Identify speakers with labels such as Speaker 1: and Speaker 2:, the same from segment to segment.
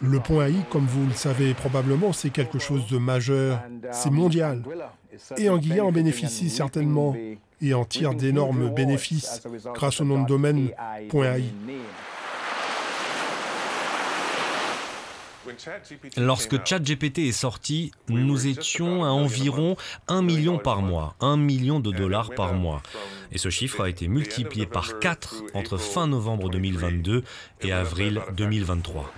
Speaker 1: Le point AI, comme vous le savez probablement, c'est quelque chose de majeur, c'est mondial. Et Anguilla en bénéficie certainement et en tire d'énormes bénéfices grâce au nom de domaine .ai.
Speaker 2: Lorsque ChatGPT est sorti, nous étions à environ 1 million par mois, 1 million de dollars par mois. Et ce chiffre a été multiplié par 4 entre fin novembre 2022 et avril 2023.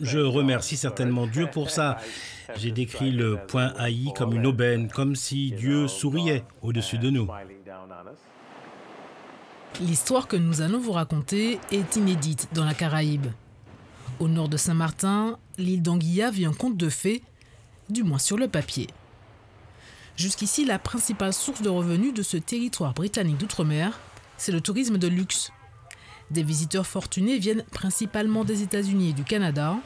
Speaker 3: Je remercie certainement Dieu pour ça. J'ai décrit le point AI comme une aubaine, comme si Dieu souriait au-dessus de nous.
Speaker 4: L'histoire que nous allons vous raconter est inédite dans la Caraïbe. Au nord de Saint-Martin, l'île d'Anguilla vit un conte de fées, du moins sur le papier. Jusqu'ici, la principale source de revenus de ce territoire britannique d'outre-mer, c'est le tourisme de luxe. Des visiteurs fortunés viennent principalement des États-Unis et du Canada.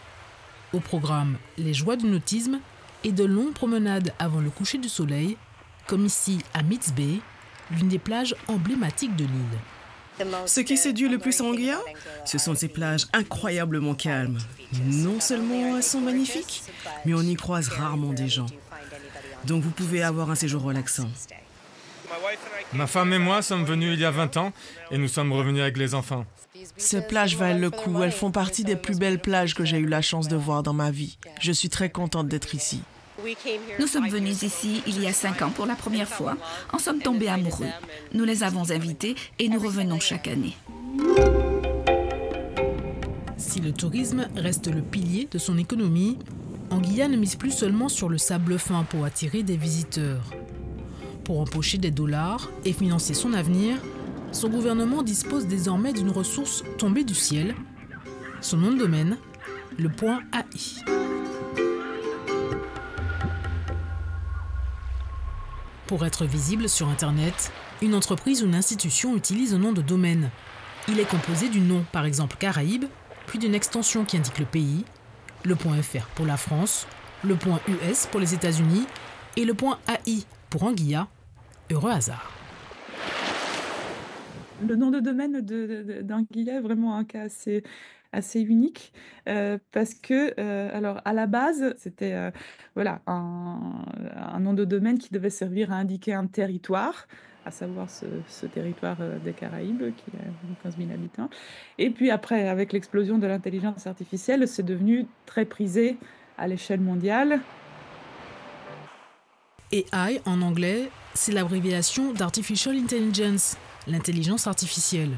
Speaker 4: Au programme, les joies du nautisme et de longues promenades avant le coucher du soleil, comme ici à Mitts Bay, l'une des plages emblématiques de l'île.
Speaker 5: Ce qui séduit le plus en Anguilla, ce sont ces plages incroyablement calmes. Non seulement elles sont magnifiques, mais on y croise rarement des gens. Donc vous pouvez avoir un séjour relaxant.
Speaker 6: Ma femme et moi sommes venus il y a 20 ans et nous sommes revenus avec les enfants.
Speaker 7: Ces plages valent le coup. Elles font partie des plus belles plages que j'ai eu la chance de voir dans ma vie. Je suis très contente d'être ici.
Speaker 8: Nous sommes venus ici il y a 5 ans pour la première fois. En sommes tombés amoureux. Nous les avons invités et nous revenons chaque année.
Speaker 4: Si le tourisme reste le pilier de son économie, Anguilla ne mise plus seulement sur le sable fin pour attirer des visiteurs. Pour empocher des dollars et financer son avenir, son gouvernement dispose désormais d'une ressource tombée du ciel. Son nom de domaine, le point .ai. Pour être visible sur Internet, une entreprise ou une institution utilise un nom de domaine. Il est composé du nom, par exemple Caraïbes, puis d'une extension qui indique le pays, le .fr pour la France, le .us pour les États-Unis et le .ai pour Anguilla. Heureux hasard.
Speaker 9: Le nom de domaine d'Anguilla est vraiment un cas assez unique parce que, alors à la base, c'était un nom de domaine qui devait servir à indiquer un territoire, à savoir ce territoire des Caraïbes qui a 15 000 habitants. Et puis après, avec l'explosion de l'intelligence artificielle, c'est devenu très prisé à l'échelle mondiale.
Speaker 4: AI en anglais, c'est l'abréviation d'Artificial Intelligence, l'intelligence artificielle.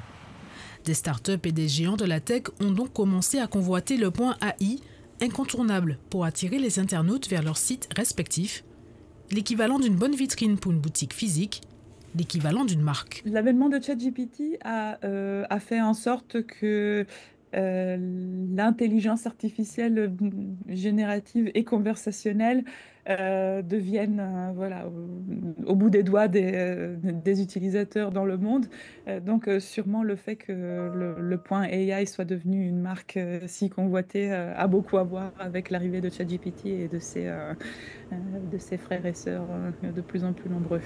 Speaker 4: Des startups et des géants de la tech ont donc commencé à convoiter le point AI, incontournable pour attirer les internautes vers leurs sites respectifs, l'équivalent d'une bonne vitrine pour une boutique physique, l'équivalent d'une marque.
Speaker 9: L'avènement de ChatGPT a fait en sorte que l'intelligence artificielle générative et conversationnelle deviennent au bout des doigts des utilisateurs dans le monde. Donc sûrement le fait que le point AI soit devenu une marque si convoitée a beaucoup à voir avec l'arrivée de ChatGPT et de ses frères et sœurs de plus en plus nombreux.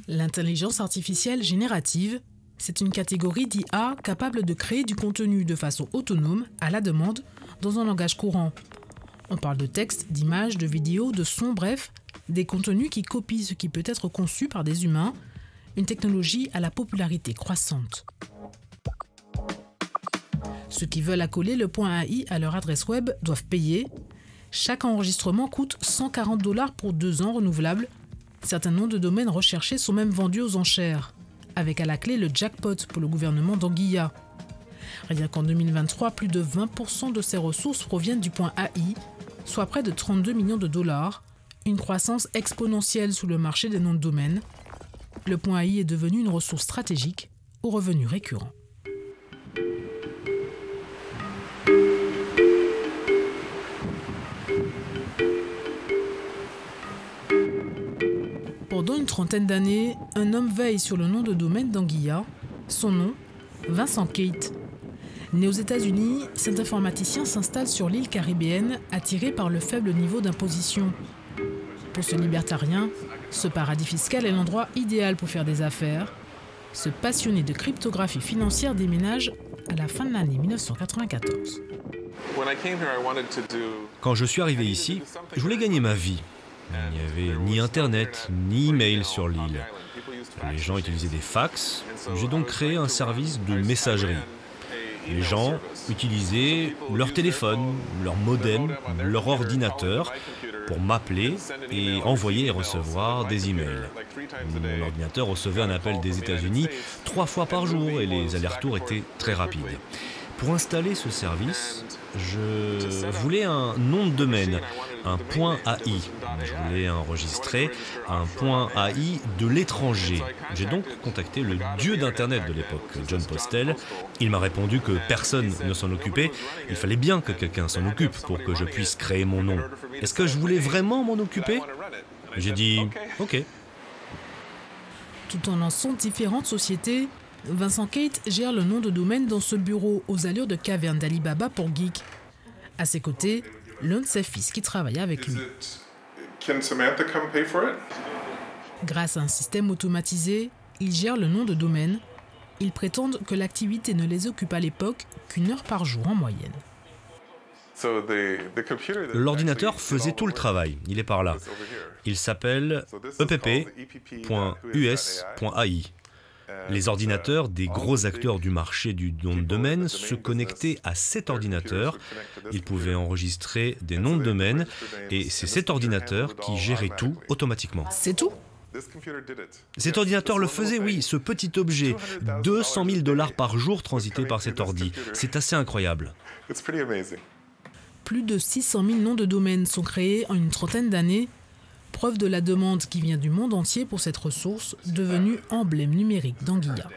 Speaker 4: L'intelligence artificielle générative, c'est une catégorie d'IA capable de créer du contenu de façon autonome, à la demande, dans un langage courant. On parle de texte, d'images, de vidéos, de sons, bref, des contenus qui copient ce qui peut être conçu par des humains, une technologie à la popularité croissante. Ceux qui veulent accoler le point AI à leur adresse web doivent payer. Chaque enregistrement coûte $140 pour 2 ans renouvelables. Certains noms de domaines recherchés sont même vendus aux enchères, avec à la clé le jackpot pour le gouvernement d'Anguilla. Rien qu'en 2023, plus de 20% de ces ressources proviennent du point AI, soit près de 32 millions de dollars, une croissance exponentielle sous le marché des noms de domaine. Le point AI est devenu une ressource stratégique aux revenus récurrents. Pendant une trentaine d'années, un homme veille sur le nom de domaine d'Anguilla. Son nom, Vincent Kate. Né aux États-Unis, cet informaticien s'installe sur l'île caribéenne, attiré par le faible niveau d'imposition. Pour ce libertarien, ce paradis fiscal est l'endroit idéal pour faire des affaires. Ce passionné de cryptographie financière déménage à la fin de l'année 1994.
Speaker 2: Quand je suis arrivé ici, je voulais gagner ma vie. Il n'y avait ni Internet, ni email sur l'île. Les gens utilisaient des fax. J'ai donc créé un service de messagerie. Les gens utilisaient leur téléphone, leur modem, leur ordinateur pour m'appeler et envoyer et recevoir des emails. Mon ordinateur recevait un appel des États-Unis 3 fois par jour et les allers-retours étaient très rapides. Pour installer ce service, je voulais un nom de domaine, un .ai. Je voulais enregistrer un .ai de l'étranger. J'ai donc contacté le dieu d'Internet de l'époque, John Postel. Il m'a répondu que personne ne s'en occupait. Il fallait bien que quelqu'un s'en occupe pour que je puisse créer mon nom. Est-ce que je voulais vraiment m'en occuper ? J'ai dit « OK ».
Speaker 4: Tout en lançant différentes sociétés, Vincent Kate gère le nom de domaine dans ce bureau aux allures de caverne d'Alibaba pour geeks. À ses côtés, l'un de ses fils qui travaille avec lui. Grâce à un système automatisé, ils gèrent le nom de domaine. Ils prétendent que l'activité ne les occupe à l'époque qu'1 heure par jour en moyenne.
Speaker 2: L'ordinateur faisait tout le travail, il est par là. Il s'appelle epp.us.ai. Les ordinateurs des gros acteurs du marché du nom de domaine se connectaient à cet ordinateur. Ils pouvaient enregistrer des noms de domaine et c'est cet ordinateur qui gérait tout automatiquement.
Speaker 4: C'est tout ?
Speaker 2: Cet ordinateur le faisait, oui, ce petit objet. $200 000 par jour transités par cet ordi. C'est assez incroyable.
Speaker 4: Plus de 600 000 noms de domaine sont créés en une trentaine d'années. Preuve de la demande qui vient du monde entier pour cette ressource, devenue emblème numérique d'Anguilla.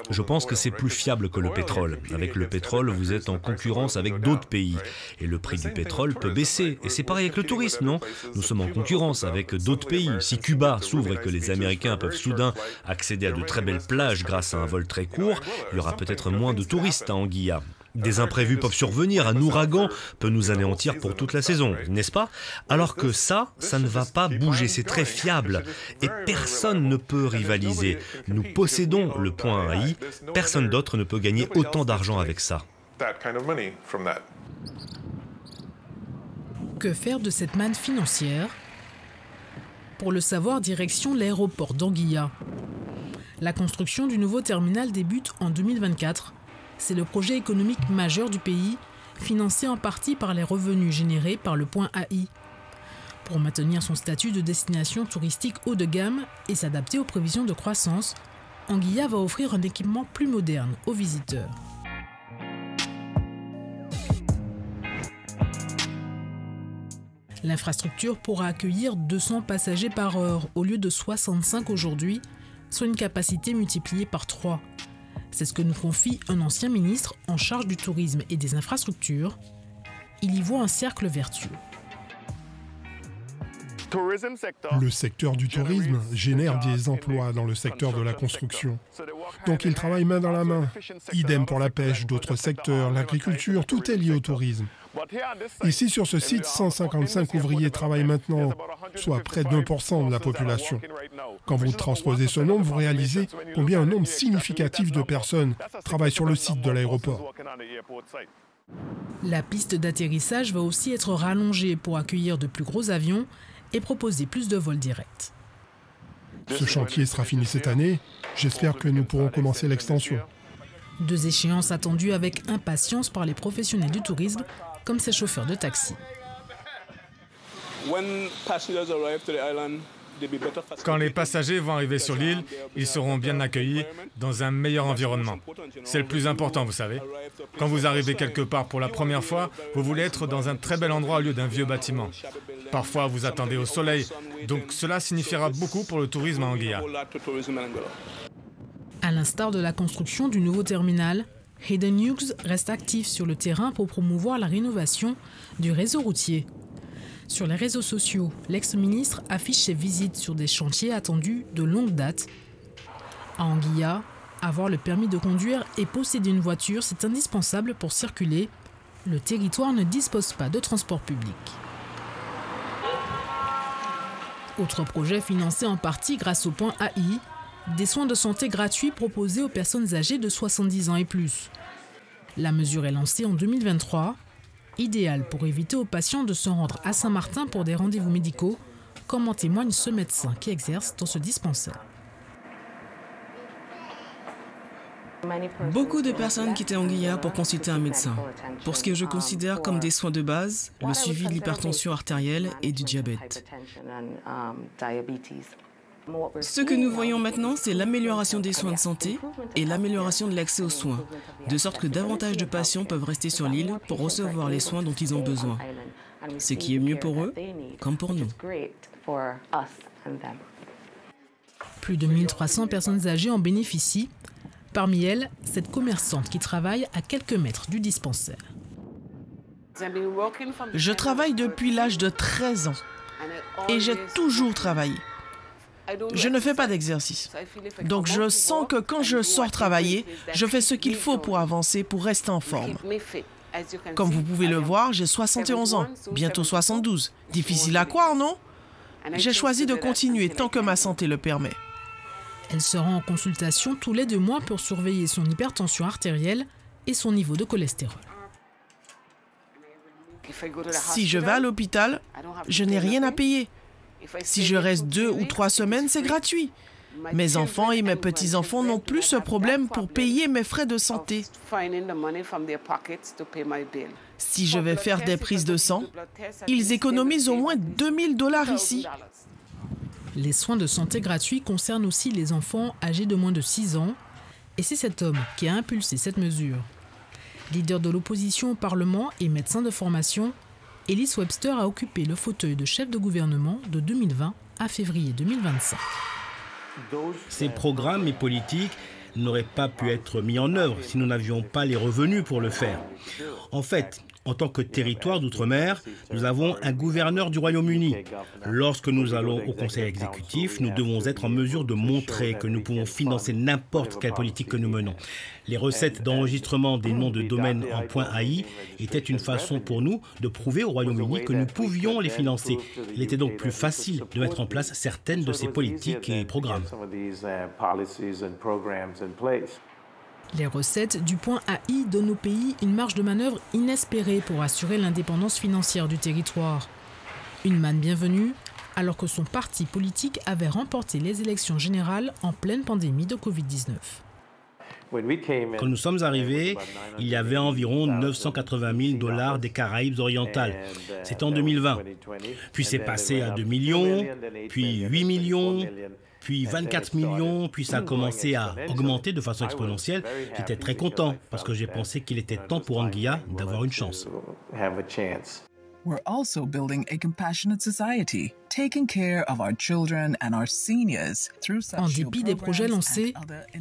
Speaker 2: Je pense que c'est plus fiable que le pétrole. Avec le pétrole, vous êtes en concurrence avec d'autres pays. Et le prix du pétrole peut baisser. Et c'est pareil avec le tourisme, non ? Nous sommes en concurrence avec d'autres pays. Si Cuba s'ouvre et que les Américains peuvent soudain accéder à de très belles plages grâce à un vol très court, il y aura peut-être moins de touristes à Anguilla. Des imprévus peuvent survenir, un ouragan peut nous anéantir pour toute la saison, n'est-ce pas ? Alors que ça ne va pas bouger, c'est très fiable. Et personne ne peut rivaliser. Nous possédons le .ai, personne d'autre ne peut gagner autant d'argent avec ça.
Speaker 4: Que faire de cette manne financière ? Pour le savoir, direction l'aéroport d'Anguilla. La construction du nouveau terminal débute en 2024. C'est le projet économique majeur du pays, financé en partie par les revenus générés par le .ai. Pour maintenir son statut de destination touristique haut de gamme et s'adapter aux prévisions de croissance, Anguilla va offrir un équipement plus moderne aux visiteurs. L'infrastructure pourra accueillir 200 passagers par heure au lieu de 65 aujourd'hui, soit une capacité multipliée par 3. C'est ce que nous confie un ancien ministre en charge du tourisme et des infrastructures. Il y voit un cercle vertueux.
Speaker 1: Le secteur du tourisme génère des emplois dans le secteur de la construction. Donc ils travaillent main dans la main. Idem pour la pêche, d'autres secteurs, l'agriculture, tout est lié au tourisme. Ici, sur ce site, 155 ouvriers travaillent maintenant, soit près d'1% de la population. Quand vous transposez ce nombre, vous réalisez combien un nombre significatif de personnes travaillent sur le site de l'aéroport.
Speaker 4: La piste d'atterrissage va aussi être rallongée pour accueillir de plus gros avions et proposer plus de vols directs.
Speaker 1: Ce chantier sera fini cette année. J'espère que nous pourrons commencer l'extension.
Speaker 4: 2 échéances attendues avec impatience par les professionnels du tourisme, comme ces chauffeurs de taxi.
Speaker 6: Quand les passagers vont arriver sur l'île, ils seront bien accueillis dans un meilleur environnement. C'est le plus important, vous savez. Quand vous arrivez quelque part pour la première fois, vous voulez être dans un très bel endroit au lieu d'un vieux bâtiment. Parfois, vous attendez au soleil, donc cela signifiera beaucoup pour le tourisme à Anguilla.
Speaker 4: À l'instar de la construction du nouveau terminal, Hayden Hughes reste actif sur le terrain pour promouvoir la rénovation du réseau routier. Sur les réseaux sociaux, l'ex-ministre affiche ses visites sur des chantiers attendus de longue date. À Anguilla, avoir le permis de conduire et posséder une voiture, c'est indispensable pour circuler, le territoire ne dispose pas de transport public. Autre projet financé en partie grâce au point AI, des soins de santé gratuits proposés aux personnes âgées de 70 ans et plus. La mesure est lancée en 2023, idéale pour éviter aux patients de se rendre à Saint-Martin pour des rendez-vous médicaux, comme en témoigne ce médecin qui exerce dans ce dispensaire.
Speaker 5: Beaucoup de personnes quittaient Anguilla pour consulter un médecin, pour ce que je considère comme des soins de base, le suivi de l'hypertension artérielle et du diabète. Ce que nous voyons maintenant, c'est l'amélioration des soins de santé et l'amélioration de l'accès aux soins, de sorte que davantage de patients peuvent rester sur l'île pour recevoir les soins dont ils ont besoin, ce qui est mieux pour eux comme pour nous.
Speaker 4: Plus de 1300 personnes âgées en bénéficient. Parmi elles, cette commerçante qui travaille à quelques mètres du dispensaire.
Speaker 7: Je travaille depuis l'âge de 13 ans et j'ai toujours travaillé. Je ne fais pas d'exercice. Donc je sens que quand je sors travailler, je fais ce qu'il faut pour avancer, pour rester en forme. Comme vous pouvez le voir, j'ai 71 ans, bientôt 72. Difficile à croire, non? J'ai choisi de continuer tant que ma santé le permet.
Speaker 4: Elle se rend en consultation tous les 2 mois pour surveiller son hypertension artérielle et son niveau de cholestérol.
Speaker 7: Si je vais à l'hôpital, je n'ai rien à payer. Si je reste 2 ou 3 semaines, c'est gratuit. Mes enfants et mes petits-enfants n'ont plus ce problème pour payer mes frais de santé. Si je vais faire des prises de sang, ils économisent au moins $2000 ici.
Speaker 4: Les soins de santé gratuits concernent aussi les enfants âgés de moins de 6 ans. Et c'est cet homme qui a impulsé cette mesure. Leader de l'opposition au Parlement et médecin de formation, Ellis Webster a occupé le fauteuil de chef de gouvernement de 2020 à février 2025.
Speaker 3: Ces programmes et politiques n'auraient pas pu être mis en œuvre si nous n'avions pas les revenus pour le faire. En fait, en tant que territoire d'outre-mer, nous avons un gouverneur du Royaume-Uni. Lorsque nous allons au conseil exécutif, nous devons être en mesure de montrer que nous pouvons financer n'importe quelle politique que nous menons. Les recettes d'enregistrement des noms de domaine en .ai étaient une façon pour nous de prouver au Royaume-Uni que nous pouvions les financer. Il était donc plus facile de mettre en place certaines de ces politiques et programmes.
Speaker 4: Les recettes du point AI donnent au pays une marge de manœuvre inespérée pour assurer l'indépendance financière du territoire. Une manne bienvenue, alors que son parti politique avait remporté les élections générales en pleine pandémie de Covid-19.
Speaker 3: Quand nous sommes arrivés, il y avait environ $980 000 des Caraïbes orientales. C'est en 2020. Puis c'est passé à 2 millions, puis 8 millions... puis 24 millions, puis ça a commencé à augmenter de façon exponentielle. J'étais très content parce que j'ai pensé qu'il était temps pour Anguilla d'avoir une chance.
Speaker 10: We're also building a compassionate society, taking care of our children and our seniors through
Speaker 4: En dépit des projets lancés,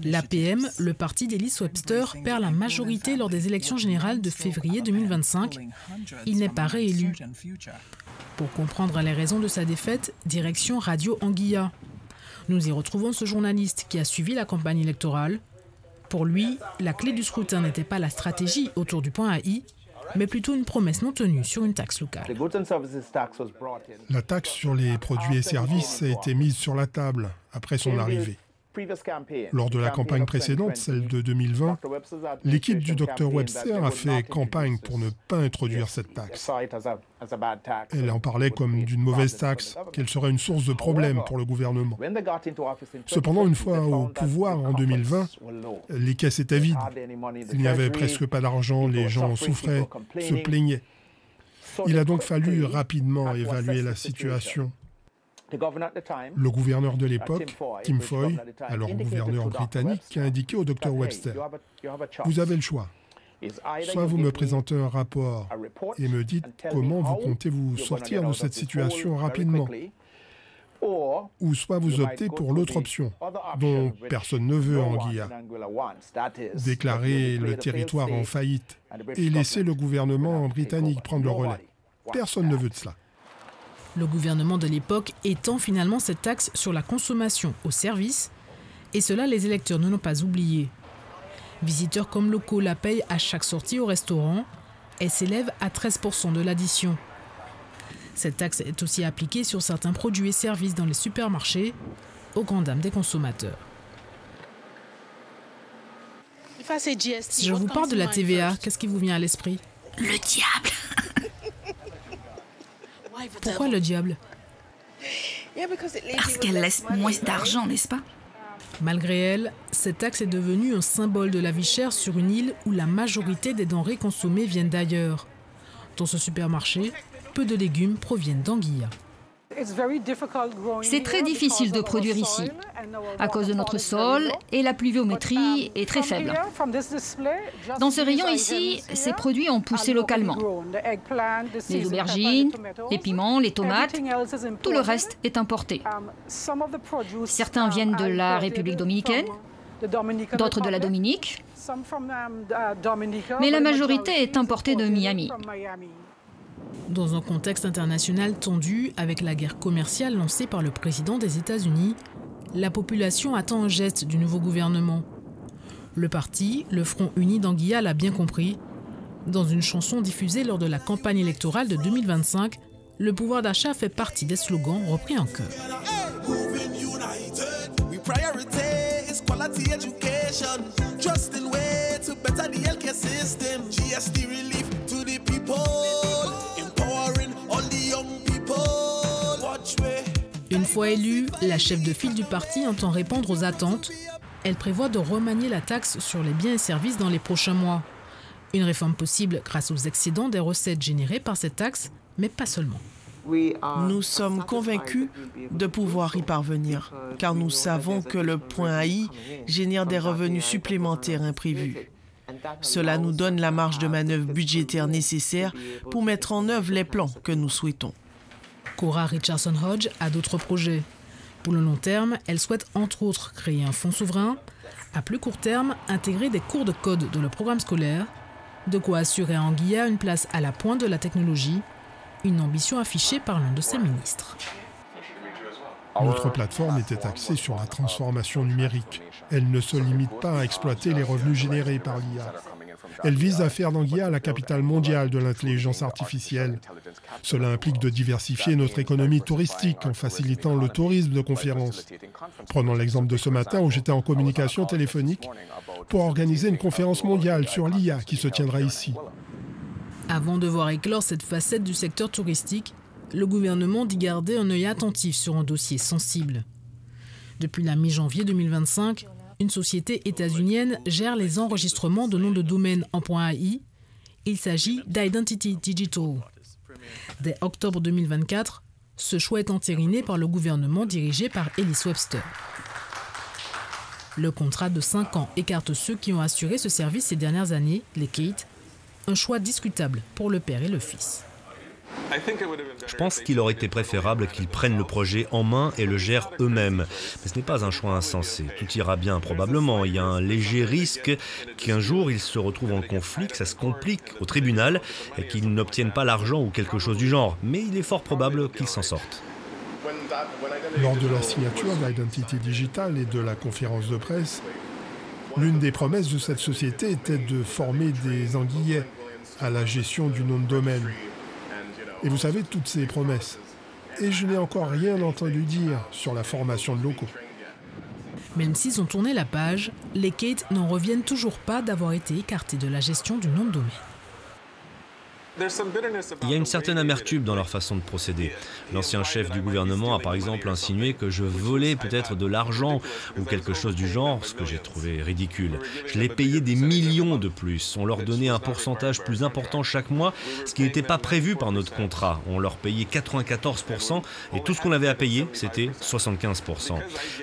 Speaker 4: l'APM, le parti d'Ellis Webster, perd la majorité lors des élections générales de février 2025. Il n'est pas réélu. Pour comprendre les raisons de sa défaite, direction Radio Anguilla. Nous y retrouvons ce journaliste qui a suivi la campagne électorale. Pour lui, la clé du scrutin n'était pas la stratégie autour du point AI, mais plutôt une promesse non tenue sur une taxe locale.
Speaker 1: La taxe sur les produits et services a été mise sur la table après son arrivée. Lors de la campagne précédente, celle de 2020, l'équipe du Dr Webster a fait campagne pour ne pas introduire cette taxe. Elle en parlait comme d'une mauvaise taxe, qu'elle serait une source de problèmes pour le gouvernement. Cependant, une fois au pouvoir en 2020, les caisses étaient vides. Il n'y avait presque pas d'argent, les gens souffraient, se plaignaient. Il a donc fallu rapidement évaluer la situation. Le gouverneur de l'époque, Tim Foy, alors gouverneur britannique, a indiqué au Dr Webster « Vous avez le choix. Soit vous me présentez un rapport et me dites comment vous comptez vous sortir de cette situation rapidement, ou soit vous optez pour l'autre option, dont personne ne veut en Anguilla, déclarer le territoire en faillite et laisser le gouvernement britannique prendre le relais. Personne ne veut de cela. »
Speaker 4: Le gouvernement de l'époque étend finalement cette taxe sur la consommation aux services, et cela les électeurs ne l'ont pas oublié. Visiteurs comme locaux la payent à chaque sortie au restaurant, Elle s'élève à 13% de l'addition. Cette taxe est aussi appliquée sur certains produits et services dans les supermarchés, aux grandes dames des consommateurs. Si je vous parle de la TVA, qu'est-ce qui vous vient à l'esprit?
Speaker 8: Le diable.
Speaker 4: Pourquoi le diable?
Speaker 8: Parce qu'elle laisse moins d'argent, n'est-ce pas?
Speaker 4: Malgré elle, cette taxe est devenue un symbole de la vie chère sur une île où la majorité des denrées consommées viennent d'ailleurs. Dans ce supermarché, peu de légumes proviennent d'Anguilla.
Speaker 11: C'est très difficile de produire ici, à cause de notre sol et la pluviométrie est très faible. Dans ce rayon ici, ces produits ont poussé localement. Les aubergines, les piments, les tomates, tout le reste est importé. Certains viennent de la République dominicaine, d'autres de la Dominique, mais la majorité est importée de Miami.
Speaker 4: Dans un contexte international tendu avec la guerre commerciale lancée par le président des États-Unis, la population attend un geste du nouveau gouvernement. Le parti, le Front Uni d'Anguilla, l'a bien compris. Dans une chanson diffusée lors de la campagne électorale de 2025, le pouvoir d'achat fait partie des slogans repris en chœur. Une fois élue, la chef de file du parti entend répondre aux attentes. Elle prévoit de remanier la taxe sur les biens et services dans les prochains mois. Une réforme possible grâce aux excédents des recettes générées par cette taxe, mais pas seulement.
Speaker 7: Nous sommes convaincus de pouvoir y parvenir, car nous savons que le point AI génère des revenus supplémentaires imprévus. Cela nous donne la marge de manœuvre budgétaire nécessaire pour mettre en œuvre les plans que nous souhaitons.
Speaker 4: Cora Richardson-Hodge a d'autres projets. Pour le long terme, elle souhaite entre autres créer un fonds souverain. À plus court terme, intégrer des cours de code dans le programme scolaire. De quoi assurer à Anguilla une place à la pointe de la technologie. Une ambition affichée par l'un de ses ministres.
Speaker 1: Notre plateforme était axée sur la transformation numérique. Elle ne se limite pas à exploiter les revenus générés par l'IA. Elle vise à faire d'Anguilla la capitale mondiale de l'intelligence artificielle. Cela implique de diversifier notre économie touristique en facilitant le tourisme de conférence. Prenons l'exemple de ce matin où j'étais en communication téléphonique pour organiser une conférence mondiale sur l'IA qui se tiendra ici.
Speaker 4: Avant de voir éclore cette facette du secteur touristique, le gouvernement dit garder un œil attentif sur un dossier sensible. Depuis la mi-janvier 2025, une société états-unienne gère les enregistrements de noms de domaine en .ai. Il s'agit d'Identity Digital. Dès octobre 2024, ce choix est entériné par le gouvernement dirigé par Alice Webster. Le contrat de 5 ans écarte ceux qui ont assuré ce service ces dernières années, les Kate. Un choix discutable pour le père et le fils.
Speaker 2: Je pense qu'il aurait été préférable qu'ils prennent le projet en main et le gèrent eux-mêmes. Mais ce n'est pas un choix insensé. Tout ira bien probablement. Il y a un léger risque qu'un jour ils se retrouvent en conflit, que ça se complique au tribunal et qu'ils n'obtiennent pas l'argent ou quelque chose du genre. Mais il est fort probable qu'ils s'en sortent.
Speaker 1: Lors de la signature d'Identity Digital et de la conférence de presse, l'une des promesses de cette société était de former des Anguillais à la gestion du nom de domaine. Et vous savez, toutes ces promesses. Et je n'ai encore rien entendu dire sur la formation de locaux.
Speaker 4: Même s'ils ont tourné la page, les Kate n'en reviennent toujours pas d'avoir été écartés de la gestion du nom de domaine.
Speaker 2: Il y a une certaine amertume dans leur façon de procéder. L'ancien chef du gouvernement a par exemple insinué que je volais peut-être de l'argent ou quelque chose du genre, ce que j'ai trouvé ridicule. Je les payais des millions de plus. On leur donnait un pourcentage plus important chaque mois, ce qui n'était pas prévu par notre contrat. On leur payait 94% et tout ce qu'on avait à payer, c'était 75%.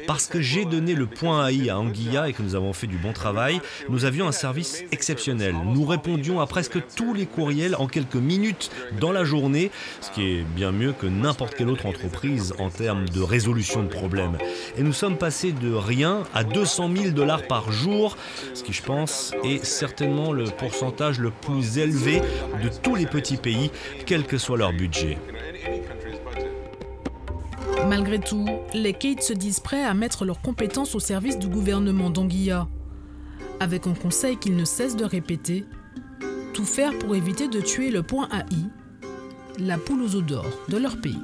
Speaker 2: Parce que j'ai donné le point AI à Anguilla et que nous avons fait du bon travail, nous avions un service exceptionnel. Nous répondions à presque tous les courriels en quelques minutes dans la journée, ce qui est bien mieux que n'importe quelle autre entreprise en termes de résolution de problèmes. Et nous sommes passés de rien à $200 000 par jour, ce qui, je pense, est certainement le pourcentage le plus élevé de tous les petits pays, quel que soit leur budget.
Speaker 4: Malgré tout, les Kate se disent prêts à mettre leurs compétences au service du gouvernement d'Anguilla. Avec un conseil qu'ils ne cessent de répéter, tout tout faire pour éviter de tuer le point AI, la poule aux œufs d'or de leur pays.